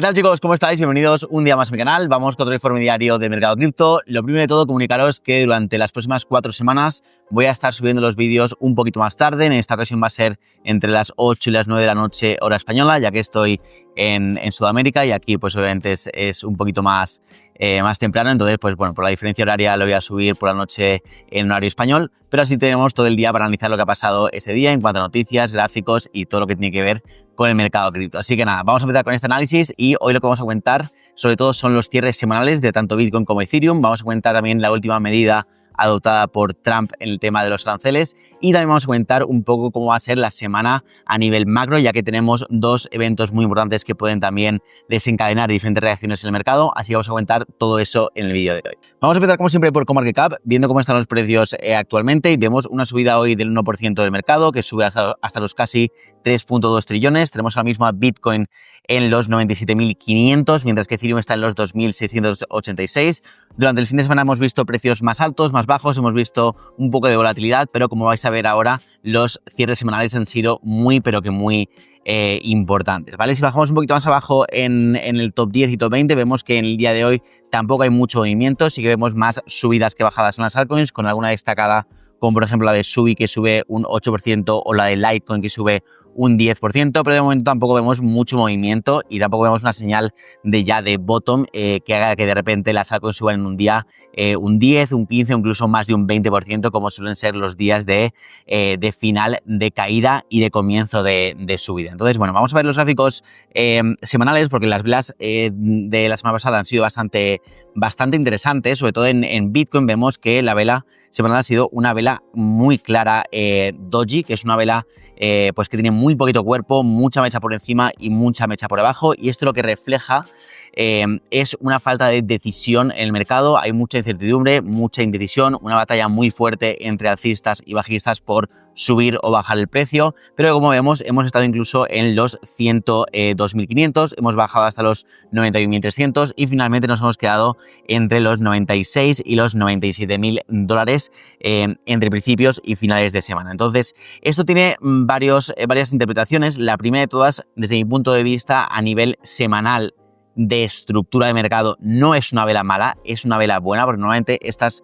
¿Qué tal, chicos? ¿Cómo estáis? Bienvenidos un día más a mi canal. Vamos con otro informe diario de mercado cripto. Lo primero de todo, comunicaros que durante las próximas 4 semanas voy a estar subiendo los vídeos un poquito más tarde. En esta ocasión va a ser entre las 8 y las 9 de la noche hora española, ya que estoy en Sudamérica y aquí pues obviamente es un poquito más temprano. Entonces, pues bueno, por la diferencia horaria lo voy a subir por la noche en horario español, pero así tenemos todo el día para analizar lo que ha pasado ese día en cuanto a noticias, gráficos y todo lo que tiene que ver con el mercado cripto. Así que nada, vamos a empezar con este análisis y hoy lo que vamos a comentar sobre todo son los cierres semanales de tanto Bitcoin como Ethereum. Vamos a comentar también la última medida adoptada por Trump en el tema de los aranceles y también vamos a comentar un poco cómo va a ser la semana a nivel macro, ya que tenemos dos eventos muy importantes que pueden también desencadenar diferentes reacciones en el mercado, así que vamos a comentar todo eso en el vídeo de hoy. Vamos a empezar como siempre por CoinMarketCap, viendo cómo están los precios actualmente, y vemos una subida hoy del 1% del mercado, que sube hasta los casi 3.2 trillones. Tenemos ahora mismo a Bitcoin en los 97.500, mientras que Ethereum está en los 2.686. Durante el fin de semana hemos visto precios más altos, más bajos, hemos visto un poco de volatilidad, pero como vais a ver ahora, los cierres semanales han sido muy, pero que muy importantes, ¿vale? Si bajamos un poquito más abajo en el top 10 y top 20, vemos que en el día de hoy tampoco hay mucho movimiento, sí que vemos más subidas que bajadas en las altcoins, con alguna destacada, como por ejemplo la de Subi, que sube un 8%, o la de Litecoin, que sube un 10%, pero de momento tampoco vemos mucho movimiento y tampoco vemos una señal de bottom que haga que de repente las altcoins suban en un día un 10, un 15 o incluso más de un 20%, como suelen ser los días de final de caída y de comienzo de subida. Entonces, bueno, vamos a ver los gráficos semanales, porque las velas de la semana pasada han sido bastante interesantes. Sobre todo en Bitcoin vemos que la vela semanal ha sido una vela muy clara doji, que es una vela pues que tiene muy poquito cuerpo, mucha mecha por encima y mucha mecha por abajo, y esto lo que refleja es una falta de decisión en el mercado. Hay mucha incertidumbre, mucha indecisión, una batalla muy fuerte entre alcistas y bajistas por subir o bajar el precio, pero como vemos hemos estado incluso en los 102.500, hemos bajado hasta los 91.300 y finalmente nos hemos quedado entre los 96 y los 97.000 dólares entre principios y finales de semana. Entonces, esto tiene varias interpretaciones. La primera de todas, desde mi punto de vista, a nivel semanal de estructura de mercado, no es una vela mala, es una vela buena, porque normalmente estas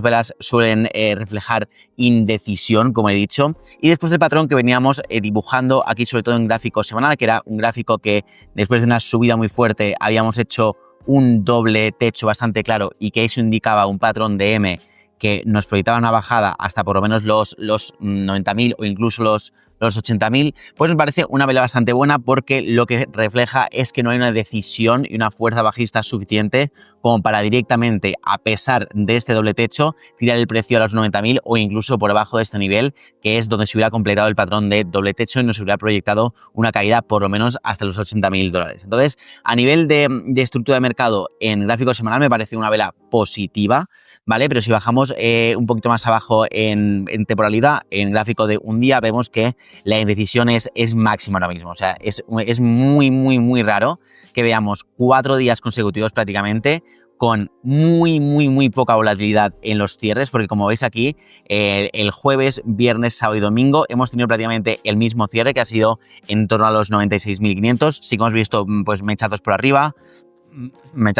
velas suelen reflejar indecisión, como he dicho. Y después del patrón que veníamos dibujando aquí, sobre todo en gráfico semanal, que era un gráfico que después de una subida muy fuerte habíamos hecho un doble techo bastante claro y que eso indicaba un patrón de M que nos proyectaba una bajada hasta por lo menos los 90.000 o incluso los 80.000, pues me parece una vela bastante buena, porque lo que refleja es que no hay una decisión y una fuerza bajista suficiente como para directamente, a pesar de este doble techo, tirar el precio a los 90.000 o incluso por debajo de este nivel, que es donde se hubiera completado el patrón de doble techo y nos hubiera proyectado una caída por lo menos hasta los 80.000 dólares. Entonces, a nivel de estructura de mercado en gráfico semanal me parece una vela positiva, ¿vale? Pero si bajamos un poquito más abajo en temporalidad, en gráfico de un día, vemos que la indecisión es máxima ahora mismo. O sea, es muy raro que veamos 4 días consecutivos prácticamente con muy poca volatilidad en los cierres, porque como veis aquí, el jueves, viernes, sábado y domingo hemos tenido prácticamente el mismo cierre, que ha sido en torno a los 96.500. Sí que hemos visto pues mechazos por arriba,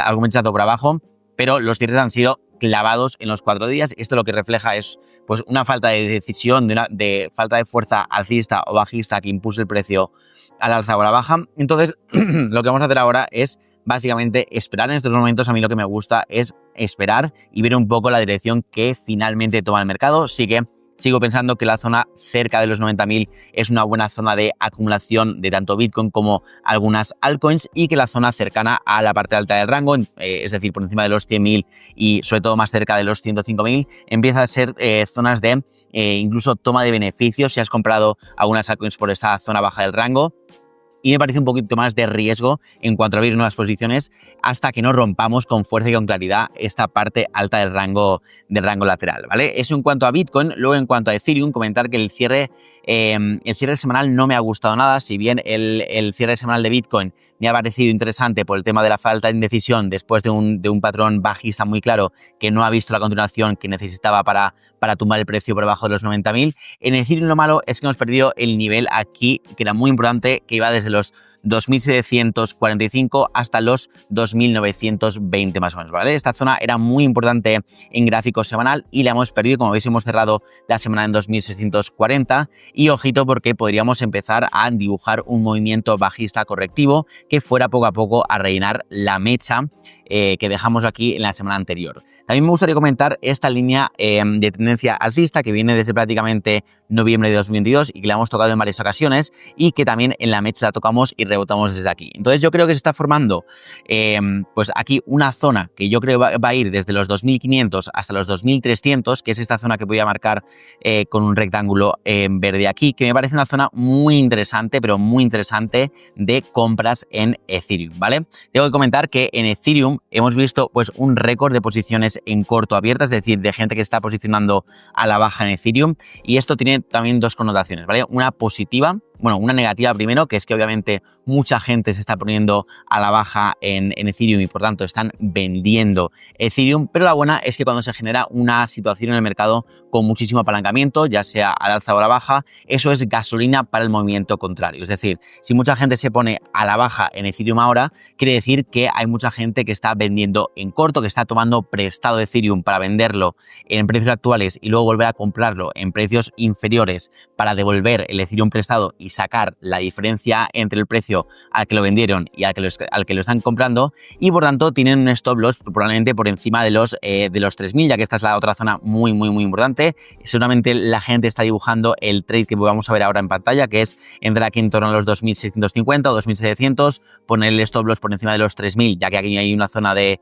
algún mechazo por abajo, pero los cierres han sido clavados en los 4 días. Esto lo que refleja es pues una falta de decisión, de falta de fuerza alcista o bajista que impulse el precio al alza o a la baja. Entonces, lo que vamos a hacer ahora es básicamente esperar en estos momentos. A mí lo que me gusta es esperar y ver un poco la dirección que finalmente toma el mercado. Sí que sigo pensando que la zona cerca de los 90.000 es una buena zona de acumulación de tanto Bitcoin como algunas altcoins, y que la zona cercana a la parte alta del rango, es decir, por encima de los 100.000 y sobre todo más cerca de los 105.000, empieza a ser zonas de incluso toma de beneficios si has comprado algunas altcoins por esta zona baja del rango. Y me parece un poquito más de riesgo en cuanto a abrir nuevas posiciones hasta que no rompamos con fuerza y con claridad esta parte alta del rango lateral, ¿vale? Eso en cuanto a Bitcoin. Luego, en cuanto a Ethereum, comentar que el cierre semanal no me ha gustado nada. Si bien el cierre semanal de Bitcoin me ha parecido interesante por el tema de la falta de indecisión después de un patrón bajista muy claro que no ha visto la continuación que necesitaba para tumbar el precio por debajo de los 90.000. En Ethereum lo malo es que hemos perdido el nivel aquí, que era muy importante, que iba desde los 2.745 hasta los 2.920 más o menos, ¿vale? Esta zona era muy importante en gráfico semanal y la hemos perdido. Como veis, hemos cerrado la semana en 2.640 y ojito porque podríamos empezar a dibujar un movimiento bajista correctivo que fuera poco a poco a rellenar la mecha que dejamos aquí en la semana anterior. También me gustaría comentar esta línea de tendencia alcista que viene desde prácticamente noviembre de 2022 y que la hemos tocado en varias ocasiones y que también en la mecha la tocamos y rebotamos desde aquí. Entonces yo creo que se está formando pues aquí una zona que yo creo va a ir desde los 2.500 hasta los 2.300, que es esta zona que voy a marcar con un rectángulo en verde aquí, que me parece una zona muy interesante, pero muy interesante de compras en Ethereum, ¿vale? Tengo que comentar que en Ethereum hemos visto pues un récord de posiciones en corto abiertas, es decir, de gente que está posicionando a la baja en Ethereum, y esto tiene también dos connotaciones, ¿vale? Una positiva, bueno, una negativa primero, que es que obviamente mucha gente se está poniendo a la baja en Ethereum y por tanto están vendiendo Ethereum, pero la buena es que cuando se genera una situación en el mercado con muchísimo apalancamiento, ya sea al alza o a la baja, eso es gasolina para el movimiento contrario. Es decir, si mucha gente se pone a la baja en Ethereum ahora, quiere decir que hay mucha gente que está vendiendo en corto, que está tomando prestado Ethereum para venderlo en precios actuales y luego volver a comprarlo en precios inferiores para devolver el Ethereum prestado y sacar la diferencia entre el precio al que lo vendieron y al que lo están comprando, y por tanto tienen un stop loss probablemente por encima de los 3.000, ya que esta es la otra zona muy importante. Seguramente la gente está dibujando el trade que vamos a ver ahora en pantalla, que es entrar aquí en torno a los 2.650 o 2.700, poner el stop loss por encima de los 3.000, ya que aquí hay una zona de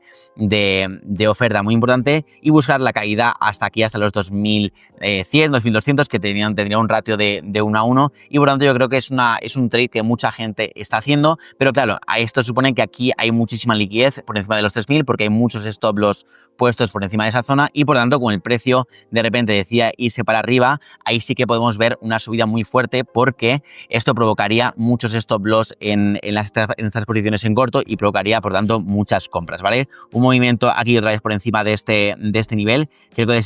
oferta muy importante, y buscar la caída hasta aquí, hasta los 2.100, 2.200, que tendría un ratio de 1 a 1, y por tanto yo creo que es un trade que mucha gente está haciendo, pero claro, a esto supone que aquí hay muchísima liquidez por encima de los 3.000 porque hay muchos stop loss puestos por encima de esa zona, y por tanto con el precio de repente decía irse para arriba, ahí sí que podemos ver una subida muy fuerte, porque esto provocaría muchos stop loss en estas posiciones en corto y provocaría por tanto muchas compras, ¿vale? Un movimiento aquí otra vez por encima de este nivel creo que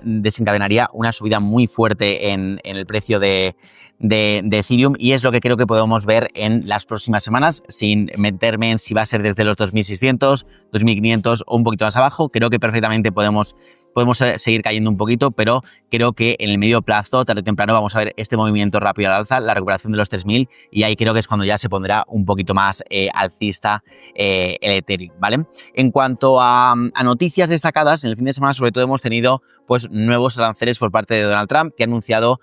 desencadenaría una subida muy fuerte en el precio de Ethereum, y es lo que creo que podemos ver en las próximas semanas, sin meterme en si va a ser desde los 2.600, 2.500 o un poquito más abajo. Creo que perfectamente podemos seguir cayendo un poquito, pero creo que en el medio plazo, tarde o temprano, vamos a ver este movimiento rápido al alza, la recuperación de los 3.000, y ahí creo que es cuando ya se pondrá un poquito más alcista el Ethereum, ¿vale? En cuanto a noticias destacadas, en el fin de semana sobre todo hemos tenido pues nuevos aranceles por parte de Donald Trump, que ha anunciado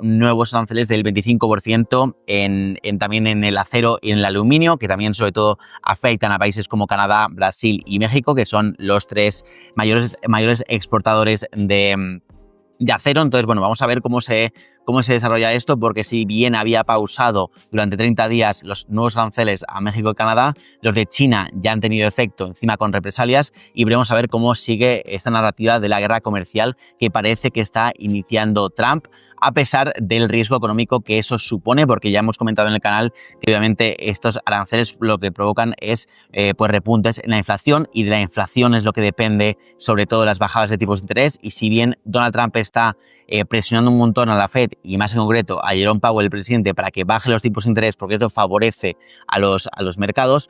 nuevos aranceles del 25% también en el acero y en el aluminio, que también sobre todo afectan a países como Canadá, Brasil y México, que son los tres mayores exportadores de acero. Entonces, bueno, vamos a ver cómo se desarrolla esto, porque si bien había pausado durante 30 días los nuevos aranceles a México y Canadá, los de China ya han tenido efecto encima con represalias, y veremos a ver cómo sigue esta narrativa de la guerra comercial que parece que está iniciando Trump, a pesar del riesgo económico que eso supone, porque ya hemos comentado en el canal que obviamente estos aranceles lo que provocan es pues repuntes en la inflación, y de la inflación es lo que depende sobre todo las bajadas de tipos de interés. Y si bien Donald Trump está presionando un montón a la Fed y más en concreto a Jerome Powell, el presidente, para que baje los tipos de interés, porque esto favorece a los mercados,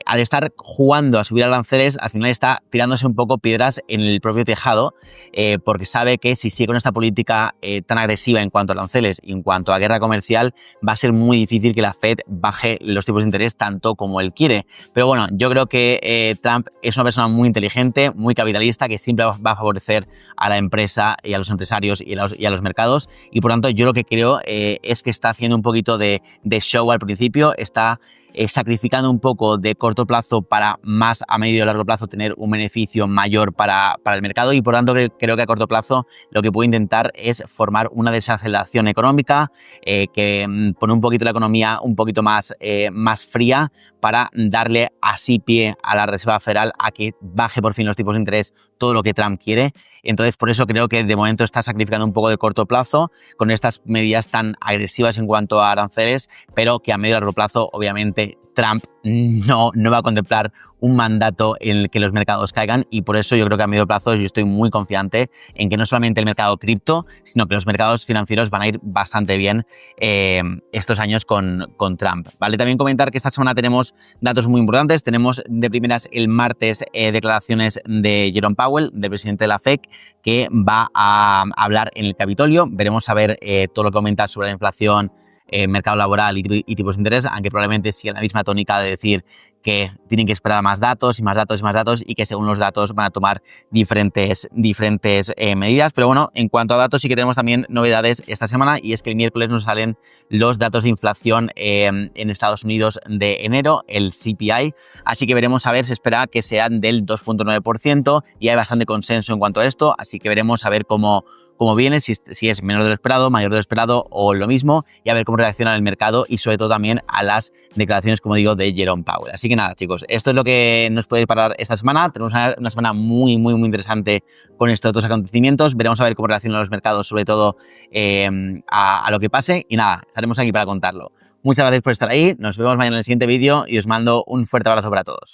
al estar jugando a subir aranceles, al final está tirándose un poco piedras en el propio tejado, porque sabe que si sigue con esta política tan agresiva en cuanto a aranceles y en cuanto a guerra comercial, va a ser muy difícil que la Fed baje los tipos de interés tanto como él quiere. Pero bueno, yo creo que Trump es una persona muy inteligente, muy capitalista, que siempre va a favorecer a la empresa y a los empresarios y a los mercados, y por tanto yo lo que creo es que está haciendo un poquito de show al principio, está sacrificando un poco de corto plazo para más a medio y largo plazo tener un beneficio mayor para el mercado, y por tanto creo que a corto plazo lo que puede intentar es formar una desaceleración económica que pone un poquito la economía un poquito más fría, para darle así pie a la Reserva Federal a que baje por fin los tipos de interés, todo lo que Trump quiere. Entonces por eso creo que de momento está sacrificando un poco de corto plazo con estas medidas tan agresivas en cuanto a aranceles, pero que a medio y largo plazo obviamente Trump no va a contemplar un mandato en el que los mercados caigan, y por eso yo creo que a medio plazo yo estoy muy confiante en que no solamente el mercado cripto, sino que los mercados financieros van a ir bastante bien estos años con Trump, ¿vale? También comentar que esta semana tenemos datos muy importantes. Tenemos de primeras el martes declaraciones de Jerome Powell, del presidente de la FED, que va a hablar en el Capitolio. Veremos a ver todo lo que comenta sobre la inflación, mercado laboral y tipos de interés, aunque probablemente siga la misma tónica de decir que tienen que esperar más datos y más datos y más datos, y que según los datos van a tomar diferentes medidas. Pero bueno, en cuanto a datos sí que tenemos también novedades esta semana, y es que el miércoles nos salen los datos de inflación en Estados Unidos de enero, el CPI, así que veremos a ver, se espera que sean del 2,9% y hay bastante consenso en cuanto a esto, así que veremos a ver cómo viene, si es menor de lo esperado, mayor de lo esperado o lo mismo, y a ver cómo reacciona el mercado y sobre todo también a las declaraciones, como digo, de Jerome Powell. Así que nada, chicos, esto es lo que nos puede parar esta semana. Tenemos una semana muy interesante con estos dos acontecimientos. Veremos a ver cómo reaccionan los mercados, sobre todo a lo que pase, y nada, estaremos aquí para contarlo. Muchas gracias por estar ahí, nos vemos mañana en el siguiente vídeo y os mando un fuerte abrazo para todos.